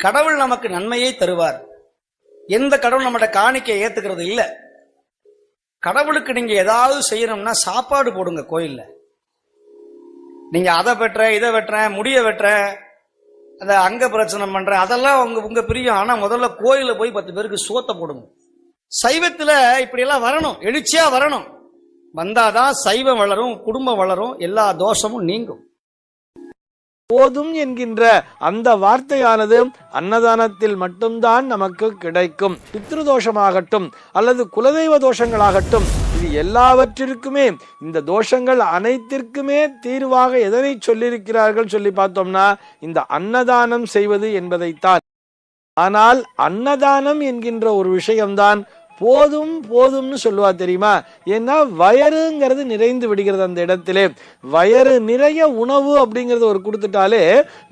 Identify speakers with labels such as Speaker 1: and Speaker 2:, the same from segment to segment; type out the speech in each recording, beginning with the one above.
Speaker 1: கடவுள் நமக்கு நன்மையை தருவார். எந்த கடவுள் நம்மகிட்ட காணிக்கை ஏத்துக்கிறது இல்ல. கடவுளுக்கு நீங்க ஏதாவது செய்யணும்னா சாப்பாடு போடுங்க கோயில்ல. நீங்க அதை வெட்டுற, இதை வெட்டுற, முடிய வெட்டுற, அத அங்க பிரச்சனை பண்ற, அதெல்லாம் உங்க பிரியம். ஆனா முதல்ல கோயில போய் 10 பேருக்கு சோத்த போடுங்க. சைவத்துல இப்படி எல்லாம் வரணும், எழுச்சியா வரணும். வந்தாதான் சைவம் வளரும், குடும்பம் வளரும், எல்லா தோஷமும் நீங்கும்.
Speaker 2: போதும் என்கின்ற அந்த வார்த்தையானது அன்னதானத்தில் மட்டும்தான் நமக்கு கிடைக்கும். பித்ருதோஷமாகட்டும் அல்லது குலதெய்வ தோஷங்களாகட்டும், இது எல்லாவற்றிற்குமே, இந்த தோஷங்கள் அனைத்திற்குமே தீர்வாக எதனை சொல்லியிருக்கிறார்கள் சொல்லி பார்த்தோம்னா இந்த அன்னதானம் செய்வது என்பதைத்தான். ஆனால் அன்னதானம் என்கின்ற ஒரு விஷயம்தான் போதும் போதும்னு சொல்லுவா தெரியுமா? ஏன்னா வயறுங்கிறது நிறைந்து விடுகிறது. அந்த இடத்திலே வயறு நிறைய உணவு அப்படிங்கறது ஒரு கொடுத்துட்டாலே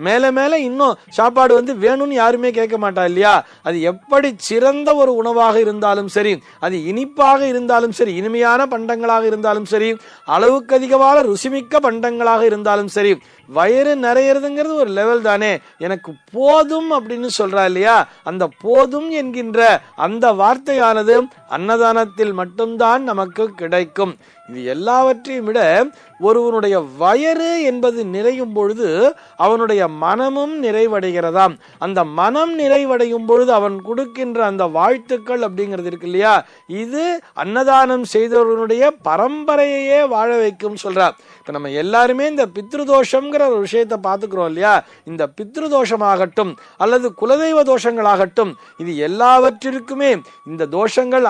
Speaker 2: மேல மேல இன்னும் சாப்பாடு வேணும்னு யாருமே கேட்க மாட்டா இல்லையா? அது எப்படி சிறந்த ஒரு உணவாக இருந்தாலும் சரி, அது இனிப்பாக இருந்தாலும் சரி, இனிமையான பண்டங்களாக இருந்தாலும் சரி, அளவுக்கு அதிகமான ருசிமிக்க பண்டங்களாக இருந்தாலும் சரி, வயிறு நிறையறதுங்கிறது ஒரு லெவல் தானே. எனக்கு போதும் அப்படின்னு சொல்றா இல்லையா? அந்த போதும் என்கின்ற அந்த வார்த்தையானது அன்னதானத்தில் மட்டும்தான் நமக்கு கிடைக்கும். இது எல்லாவற்றையும் விட ஒருவனுடைய வயறு என்பது நிறையும் பொழுது அவனுடைய மனமும் நிறைவடைகிறதாம். அந்த மனம் நிறைவடையும் பொழுது அவன் கொடுக்கின்ற அந்த வாழ்த்துக்கள் அப்படிங்கிறது இருக்கு இல்லையா, இது அன்னதானம் செய்தவனுடைய பரம்பரையே வாழ வைக்கும் சொல்றார். இப்ப நம்ம எல்லாருமே இந்த பித்ருதோஷம்ங்கிற ஒரு விஷயத்தை பார்த்துக்கிறோம் இல்லையா? இந்த பித்ருதோஷமாகட்டும் அல்லது குலதெய்வ தோஷங்களாகட்டும், இது எல்லாவற்றிற்குமே இந்த தோஷங்கள்